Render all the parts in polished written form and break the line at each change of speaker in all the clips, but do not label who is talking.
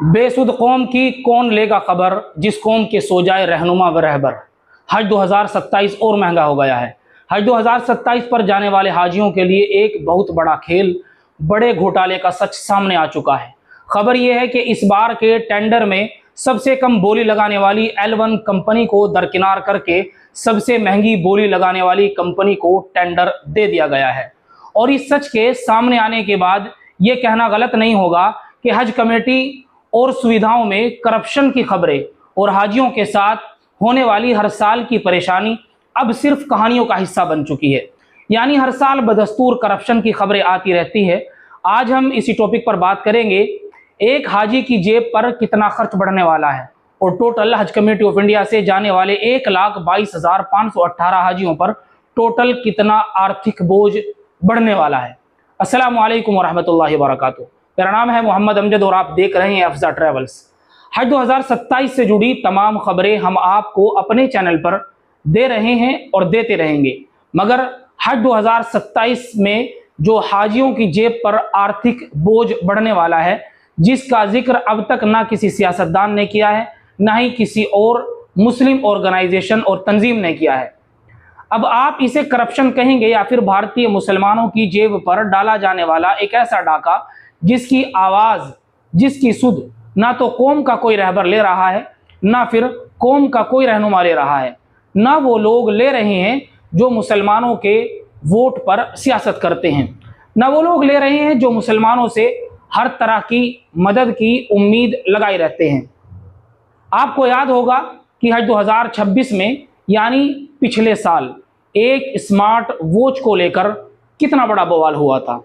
बेसुध कौम की कौन लेगा खबर, जिस कौम के सो जाए रहनुमा व रहबर। हज 2027 और महंगा हो गया है। हज 2027 पर जाने वाले हाजियों के लिए एक बहुत बड़ा खेल, बड़े घोटाले का सच सामने आ चुका है। खबर यह है कि इस बार के टेंडर में सबसे कम बोली लगाने वाली L1 कंपनी को दरकिनार करके सबसे महंगी बोली लगाने वाली कंपनी को टेंडर दे दिया गया है। और इस सच के सामने आने के बाद ये कहना गलत नहीं होगा कि हज कमेटी और सुविधाओं में करप्शन की खबरें और हाजियों के साथ होने वाली हर साल की परेशानी अब सिर्फ कहानियों का हिस्सा बन चुकी है। यानी हर साल बदस्तूर करप्शन की खबरें आती रहती है। आज हम इसी टॉपिक पर बात करेंगे, एक हाजी की जेब पर कितना खर्च बढ़ने वाला है और टोटल हज कमेटी ऑफ इंडिया से जाने वाले 1,22,518 हाजियों पर टोटल कितना आर्थिक बोझ बढ़ने वाला है। अस्सलामु अलैकुम वरहमतुल्लाहि वबरकातुहू। मेरा नाम है मोहम्मद अमजद और आप देख रहे हैं अफजा ट्रैवल्स। हज 2027 से जुड़ी तमाम खबरें हम आपको अपने चैनल पर दे रहे हैं और देते रहेंगे, मगर हज 2027 में जो हाजियों की जेब पर आर्थिक बोझ बढ़ने वाला है, जिसका जिक्र अब तक ना किसी सियासतदान ने किया है, ना ही किसी और मुस्लिम ऑर्गेनाइजेशन और तंजीम ने किया है। अब आप इसे करप्शन कहेंगे या फिर भारतीय मुसलमानों की जेब पर डाला जाने वाला एक ऐसा डाका जिसकी आवाज़, जिसकी सुध ना तो कौम का कोई रहबर ले रहा है, ना फिर कौम का कोई रहनुमा ले रहा है, ना वो लोग ले रहे हैं जो मुसलमानों के वोट पर सियासत करते हैं, ना वो लोग ले रहे हैं जो मुसलमानों से हर तरह की मदद की उम्मीद लगाए रहते हैं। आपको याद होगा कि हज 2026 में यानी पिछले साल एक स्मार्ट वॉच को लेकर कितना बड़ा बवाल हुआ था।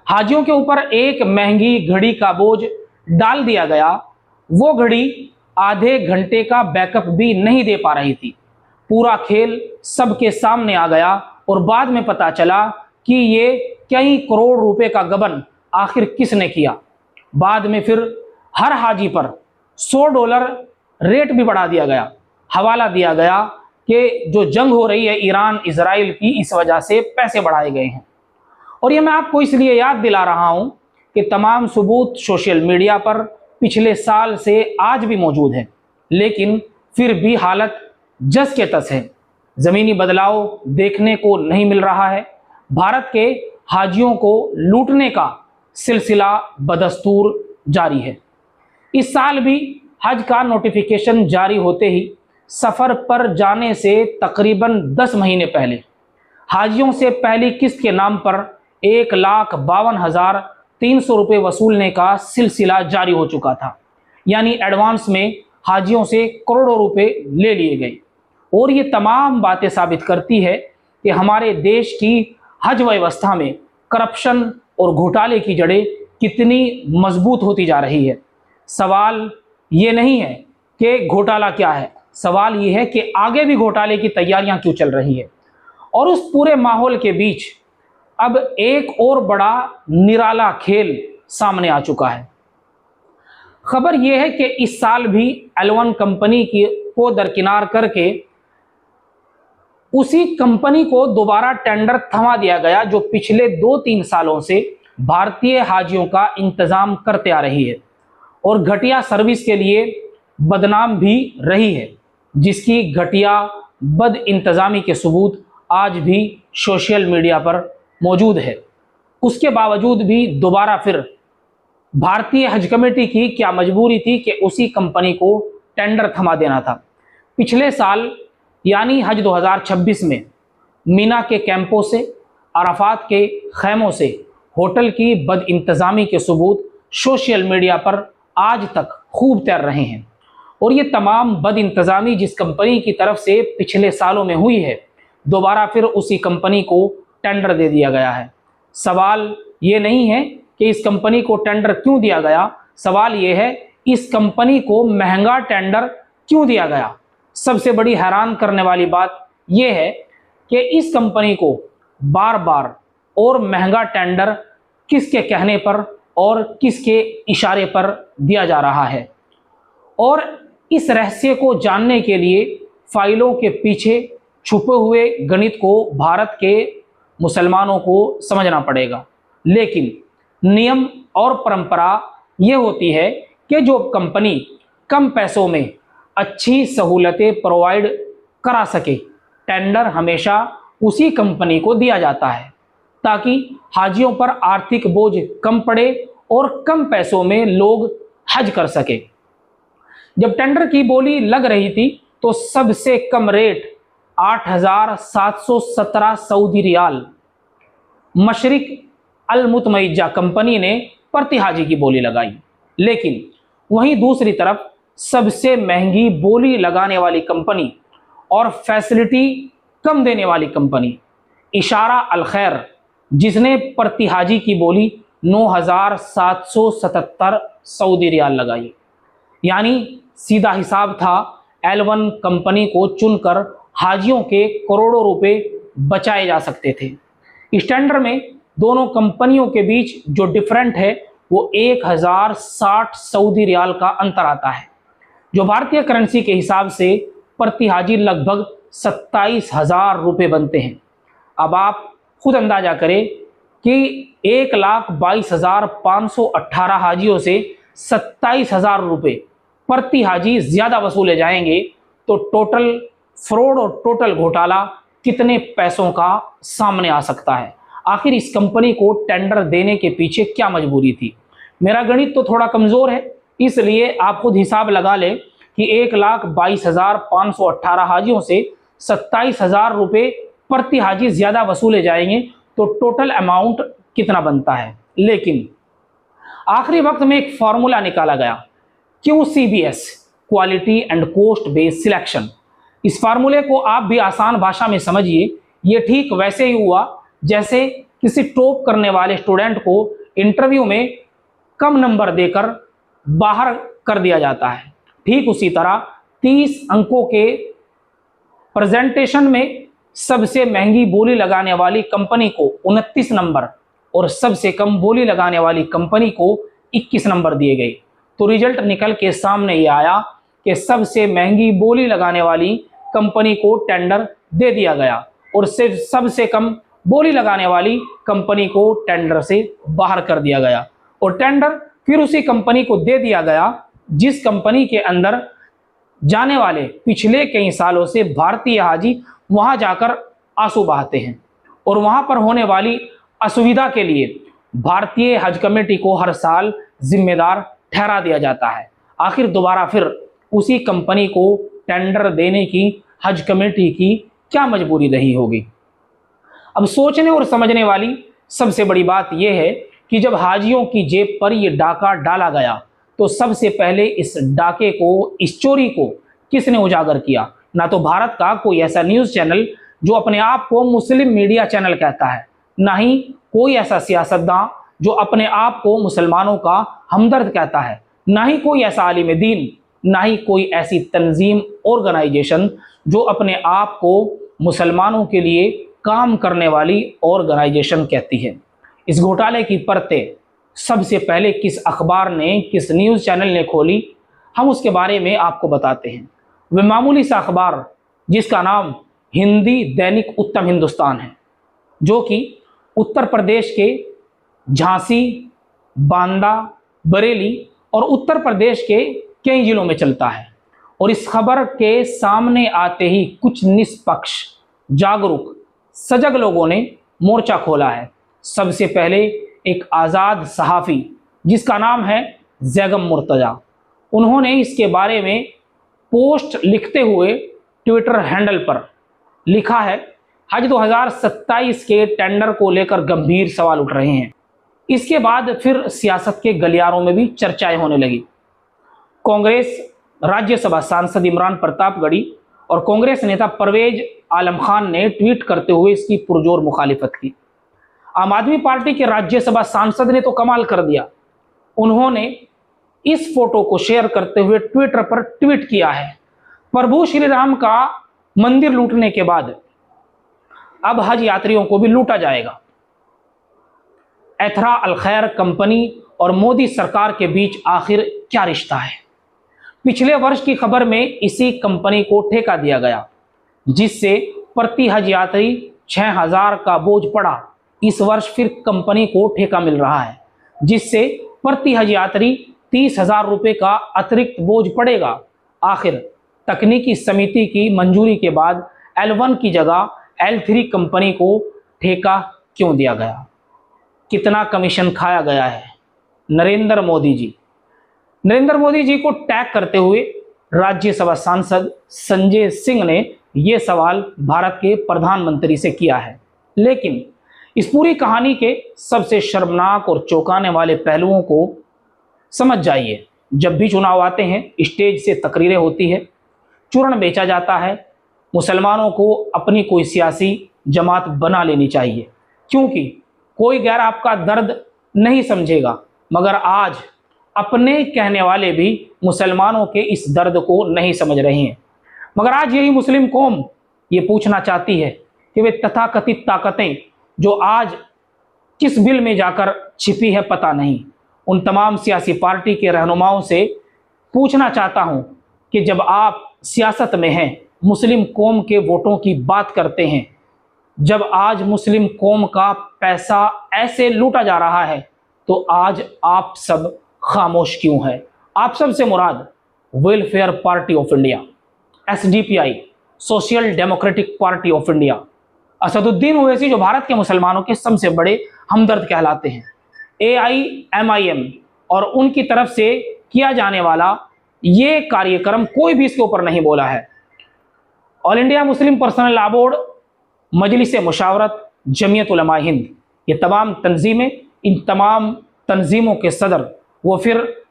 हाजियों के ऊपर एक महंगी घड़ी का बोझ डाल दिया गया। वो घड़ी आधे घंटे का बैकअप भी नहीं दे पा रही थी। पूरा खेल सबके सामने आ गया और बाद में पता चला कि ये कई करोड़ रुपए का गबन आखिर किसने किया। बाद में फिर हर हाजी पर $100 रेट भी बढ़ा दिया गया। हवाला दिया गया कि जो जंग हो रही है ईरान इजराइल की, इस वजह से पैसे बढ़ाए गए हैं। और ये मैं आपको इसलिए याद दिला रहा हूं कि तमाम सबूत सोशल मीडिया पर पिछले साल से आज भी मौजूद है, लेकिन फिर भी हालत जस के तस है। ज़मीनी बदलाव देखने को नहीं मिल रहा है। भारत के हाजियों को लूटने का सिलसिला बदस्तूर जारी है। इस साल भी हज का नोटिफिकेशन जारी होते ही सफ़र पर जाने से तकरीबन 10 महीने पहले हाजियों से पहली किस्त के नाम पर 1,52,300 रुपये वसूलने का सिलसिला जारी हो चुका था। यानी एडवांस में हाजियों से करोड़ों रुपए ले लिए गए। और ये तमाम बातें साबित करती है कि हमारे देश की हज व्यवस्था में करप्शन और घोटाले की जड़ें कितनी मजबूत होती जा रही है। सवाल ये नहीं है कि घोटाला क्या है, सवाल ये है कि आगे भी घोटाले की तैयारियां क्यों चल रही है। और उस पूरे माहौल के बीच अब एक और बड़ा निराला खेल सामने आ चुका है। खबर यह है कि इस साल भी L1 कंपनी को दरकिनार करके उसी कंपनी को दोबारा टेंडर थमा दिया गया, जो पिछले 2-3 सालों से भारतीय हाजियों का इंतजाम करते आ रही है और घटिया सर्विस के लिए बदनाम भी रही है, जिसकी घटिया बद इंतजामी के सबूत आज भी सोशल मीडिया पर मौजूद है। उसके बावजूद भी दोबारा फिर भारतीय हज कमेटी की क्या मजबूरी थी कि उसी कंपनी को टेंडर थमा देना था। पिछले साल यानी हज 2026 में मीना के कैंपों से, अराफात के खैमों से होटल की बद इंतजामी के सबूत सोशल मीडिया पर आज तक खूब तैर रहे हैं। और ये तमाम बद इंतजामी जिस कंपनी की तरफ से पिछले सालों में हुई है, दोबारा फिर उसी कंपनी को टेंडर दे दिया गया है। सवाल ये नहीं है कि इस कंपनी को टेंडर क्यों दिया गया, सवाल ये है इस कंपनी को महंगा टेंडर क्यों दिया गया। सबसे बड़ी हैरान करने वाली बात यह है कि इस कंपनी को बार बार और महंगा टेंडर किसके कहने पर और किसके इशारे पर दिया जा रहा है। और इस रहस्य को जानने के लिए फाइलों के पीछे छुपे हुए गणित को भारत के मुसलमानों को समझना पड़ेगा। लेकिन नियम और परंपरा ये होती है कि जो कंपनी कम पैसों में अच्छी सहूलतें प्रोवाइड करा सके, टेंडर हमेशा उसी कंपनी को दिया जाता है ताकि हाजियों पर आर्थिक बोझ कम पड़े और कम पैसों में लोग हज कर सके। जब टेंडर की बोली लग रही थी तो सबसे कम रेट 8,717 सऊदी रियाल मशरिक अल मुतमईजा कंपनी ने प्रति हाजी की बोली लगाई। लेकिन वहीं दूसरी तरफ सबसे महंगी बोली लगाने वाली कंपनी और फैसिलिटी कम देने वाली कंपनी इशारा अल खैर, जिसने प्रति हाजी की बोली 9,777 सऊदी रियाल लगाई। यानी सीधा हिसाब था L1 कंपनी को चुनकर हाजियों के करोड़ों रुपए बचाए जा सकते थे। इस टेंडर में दोनों कंपनियों के बीच जो डिफरेंट है वो 1,060 सऊदी रियाल का अंतर आता है, जो भारतीय करेंसी के हिसाब से प्रति हाजी लगभग 27,000 रुपये बनते हैं। अब आप खुद अंदाजा करें कि 1,22,518 हाजियों से 27,000 रुपये प्रति हाजी ज़्यादा वसूले जाएंगे तो टोटल फ्रॉड और टोटल घोटाला कितने पैसों का सामने आ सकता है। आखिर इस कंपनी को टेंडर देने के पीछे क्या मजबूरी थी? मेरा गणित तो थोड़ा कमज़ोर है, इसलिए आप खुद हिसाब लगा लें कि 1,22,518 हाजियों से 27,000 रुपये प्रति हाजी ज़्यादा वसूले जाएंगे तो टोटल अमाउंट कितना बनता है। लेकिन आखिरी वक्त में एक फार्मूला निकाला गया, QCBS, quality and cost based selection. इस फार्मूले को आप भी आसान भाषा में समझिए। ये ठीक वैसे ही हुआ जैसे किसी टॉप करने वाले स्टूडेंट को इंटरव्यू में कम नंबर देकर बाहर कर दिया जाता है। ठीक उसी तरह 30 अंकों के प्रेजेंटेशन में सबसे महंगी बोली लगाने वाली कंपनी को 29 नंबर और सबसे कम बोली लगाने वाली कंपनी को 21 नंबर दिए गए। तो रिजल्ट निकल के सामने ये आया कि सबसे महंगी बोली लगाने वाली कंपनी को टेंडर दे दिया गया और सिर्फ सबसे कम बोली लगाने वाली कंपनी को टेंडर से बाहर कर दिया गया। और टेंडर फिर उसी कंपनी को दे दिया गया जिस कंपनी के अंदर जाने वाले पिछले कई सालों से भारतीय हाजी वहां जाकर आंसू बहाते हैं और वहां पर होने वाली असुविधा के लिए भारतीय हज कमेटी को हर साल जिम्मेदार ठहरा दिया जाता है। आखिर दोबारा फिर उसी कंपनी को टेंडर देने की हज कमेटी की क्या मजबूरी रही होगी? अब सोचने और समझने वाली सबसे बड़ी बात यह है कि जब हाजियों की जेब पर यह डाका डाला गया तो सबसे पहले इस डाके को, इस चोरी को किसने उजागर किया? ना तो भारत का कोई ऐसा न्यूज़ चैनल जो अपने आप को मुस्लिम मीडिया चैनल कहता है, ना ही कोई ऐसा सियासतदान जो अपने आप को मुसलमानों का हमदर्द कहता है, ना ही कोई ऐसा आलिम दीन, ना ही कोई ऐसी तंजीम ऑर्गेनाइजेशन जो अपने आप को मुसलमानों के लिए काम करने वाली ऑर्गेनाइजेशन कहती है। इस घोटाले की परतें सबसे पहले किस अखबार ने, किस न्यूज़ चैनल ने खोली, हम उसके बारे में आपको बताते हैं। वह मामूली सा अखबार जिसका नाम हिंदी दैनिक उत्तम हिंदुस्तान है, जो कि उत्तर प्रदेश के झांसी, बांदा, बरेली और उत्तर प्रदेश के कई जिलों में चलता है। और इस खबर के सामने आते ही कुछ निष्पक्ष, जागरूक, सजग लोगों ने मोर्चा खोला है। सबसे पहले एक आज़ाद सहाफ़ी जिसका नाम है जैगम मुर्तज़ा, उन्होंने इसके बारे में पोस्ट लिखते हुए ट्विटर हैंडल पर लिखा है, हज 2027 के टेंडर को लेकर गंभीर सवाल उठ रहे हैं। इसके बाद फिर सियासत के गलियारों में भी चर्चाएं होने लगी। कांग्रेस राज्यसभा सांसद इमरान प्रतापगढ़ी और कांग्रेस नेता परवेज आलम खान ने ट्वीट करते हुए इसकी पुरजोर मुखालिफत की। आम आदमी पार्टी के राज्यसभा सांसद ने तो कमाल कर दिया, उन्होंने इस फोटो को शेयर करते हुए ट्विटर पर ट्वीट किया है, प्रभु श्री राम का मंदिर लूटने के बाद अब हज यात्रियों को भी लूटा जाएगा। एथरा अल खैर कंपनी और मोदी सरकार के बीच आखिर क्या रिश्ता है? पिछले वर्ष की खबर में इसी कंपनी को ठेका दिया गया जिससे प्रति हज यात्री 6,000 का बोझ पड़ा। इस वर्ष फिर कंपनी को ठेका मिल रहा है जिससे प्रति हज यात्री 30,000 रुपये का अतिरिक्त बोझ पड़ेगा। आखिर तकनीकी समिति की मंजूरी के बाद L1 की जगह L3 कंपनी को ठेका क्यों दिया गया? कितना कमीशन खाया गया है? नरेंद्र मोदी जी को टैग करते हुए राज्यसभा सांसद संजय सिंह ने यह सवाल भारत के प्रधानमंत्री से किया है। लेकिन इस पूरी कहानी के सबसे शर्मनाक और चौंकाने वाले पहलुओं को समझ जाइए। जब भी चुनाव आते हैं, स्टेज से तकरीरें होती है, चूर्ण बेचा जाता है, मुसलमानों को अपनी कोई सियासी जमात बना लेनी चाहिए, क्योंकि कोई गैर आपका दर्द नहीं समझेगा। मगर आज अपने कहने वाले भी मुसलमानों के इस दर्द को नहीं समझ रहे हैं। मगर आज यही मुस्लिम कौम ये पूछना चाहती है कि वे तथाकथित ताकतें जो आज किस बिल में जाकर छिपी है पता नहीं। उन तमाम सियासी पार्टी के रहनुमाओं से पूछना चाहता हूं कि जब आप सियासत में हैं, मुस्लिम कौम के वोटों की बात करते हैं, जब आज मुस्लिम कौम का पैसा ऐसे लूटा जा रहा है, तो आज आप सब खामोश क्यों हैं? आप सब से मुराद welfare party of India, SDPI, social democratic party of India, Asaduddin Owaisi जो भारत के मुसलमानों के सबसे बड़े हमदर्द कहलाते हैं, AIMIM और उनकी तरफ से किया जाने वाला ये कार्यक्रम कोई भी इसके ऊपर नहीं बोला है। All India Muslim personal law board, Majlis Mushawarat, Jamiat Ulama Hind, ये तमाम तंजीमें, इन तमाम तंजीमों के सदर वो फिर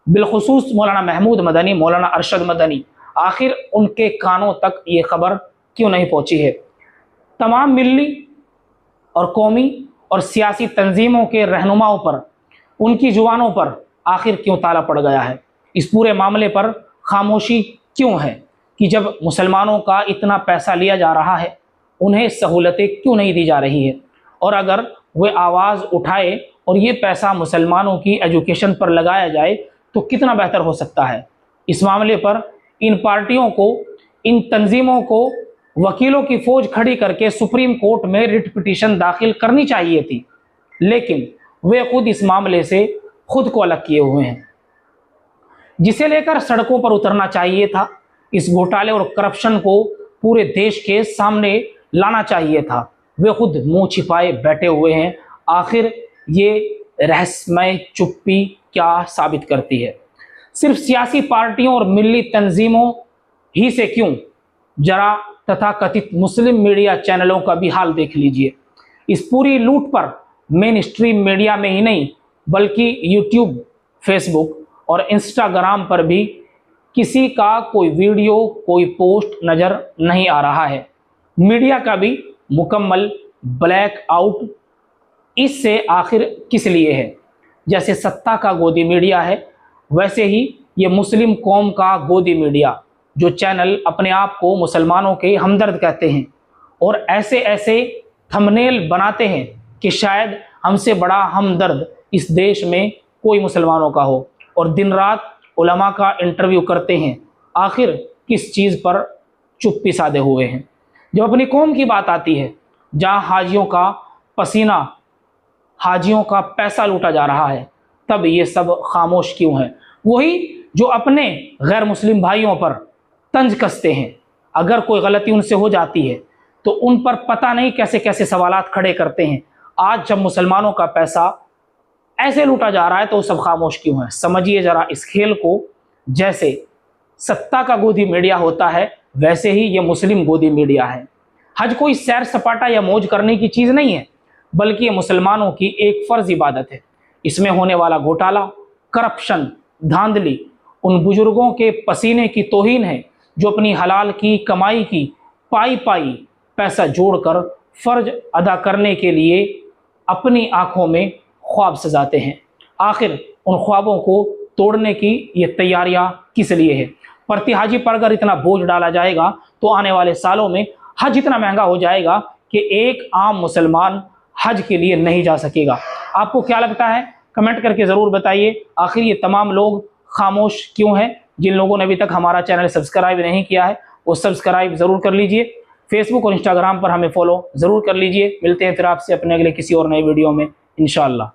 बिलखुसूस मौलाना महमूद मदनी, मौलाना अरशद मदनी, आखिर उनके कानों तक ये खबर क्यों नहीं पहुंची है? तमाम मिल्ली और कौमी और सियासी तंजीमों के रहनुमाओं पर, उनकी जुबानों पर आखिर क्यों ताला पड़ गया है? इस पूरे मामले पर खामोशी क्यों है कि जब मुसलमानों का इतना पैसा लिया जा रहा है, उन्हें सहूलतें क्यों नहीं दी जा रही है? और अगर वे आवाज़ उठाए और ये पैसा मुसलमानों की एजुकेशन पर लगाया जाए तो कितना बेहतर हो सकता है? इस मामले पर इन पार्टियों को, इन तंजीमों को वकीलों की फौज खड़ी करके सुप्रीम कोर्ट में रिट पिटीशन दाखिल करनी चाहिए थी, लेकिन वे खुद इस मामले से खुद को अलग किए हुए हैं। जिसे लेकर सड़कों पर उतरना चाहिए था, इस घोटाले और करप्शन को पूरे देश के सामने लाना चाहिए था, वे खुद मुंह छिपाए बैठे हुए हैं। आखिर ये रहस्यमय चुप्पी क्या साबित करती है? सिर्फ सियासी पार्टियों और मिल्ली तंजीमों ही से क्यों, जरा तथाकथित मुस्लिम मीडिया चैनलों का भी हाल देख लीजिए। इस पूरी लूट पर मेन स्ट्रीम मीडिया में ही नहीं, बल्कि यूट्यूब, फेसबुक और इंस्टाग्राम पर भी किसी का कोई वीडियो, कोई पोस्ट नज़र नहीं आ रहा है। मीडिया का भी मुकम्मल ब्लैक आउट इससे आखिर किस लिए है? जैसे सत्ता का गोदी मीडिया है, वैसे ही ये मुस्लिम कौम का गोदी मीडिया, जो चैनल अपने आप को मुसलमानों के हमदर्द कहते हैं और ऐसे ऐसे थंबनेल बनाते हैं कि शायद हमसे बड़ा हमदर्द इस देश में कोई मुसलमानों का हो, और दिन रात उलमा का इंटरव्यू करते हैं। आखिर किस चीज़ पर चुप्पी साधे हुए हैं? जब अपनी कौम की बात आती है, जहाँ हाजियों का पसीना, हाजियों का पैसा लूटा जा रहा है, तब ये सब खामोश क्यों है? वही जो अपने गैर मुस्लिम भाइयों पर तंज कसते हैं, अगर कोई गलती उनसे हो जाती है तो उन पर पता नहीं कैसे कैसे सवालात खड़े करते हैं। आज जब मुसलमानों का पैसा ऐसे लूटा जा रहा है तो सब खामोश क्यों है? समझिए जरा इस खेल को। जैसे सत्ता का गोदी मीडिया होता है, वैसे ही ये मुस्लिम गोदी मीडिया है। हज कोई सैर सपाटा या मौज करने की चीज़ नहीं है, बल्कि ये मुसलमानों की एक फ़र्ज इबादत है। इसमें होने वाला घोटाला, करप्शन, धांधली उन बुजुर्गों के पसीने की तौहीन है जो अपनी हलाल की कमाई की पाई पैसा जोड़कर फ़र्ज अदा करने के लिए अपनी आँखों में ख्वाब सजाते हैं। आखिर उन ख्वाबों को तोड़ने की ये तैयारियां किस लिए है? प्रति हाजी पर अगर इतना बोझ डाला जाएगा तो आने वाले सालों में हज इतना महंगा हो जाएगा कि एक आम मुसलमान हज के लिए नहीं जा सकेगा। आपको क्या लगता है? कमेंट करके ज़रूर बताइए। आखिर ये तमाम लोग खामोश क्यों हैं? जिन लोगों ने अभी तक हमारा चैनल सब्सक्राइब नहीं किया है वो सब्सक्राइब ज़रूर कर लीजिए। फेसबुक और इंस्टाग्राम पर हमें फॉलो ज़रूर कर लीजिए। मिलते हैं फिर आपसे अपने अगले किसी और नए वीडियो में इंशाअल्लाह।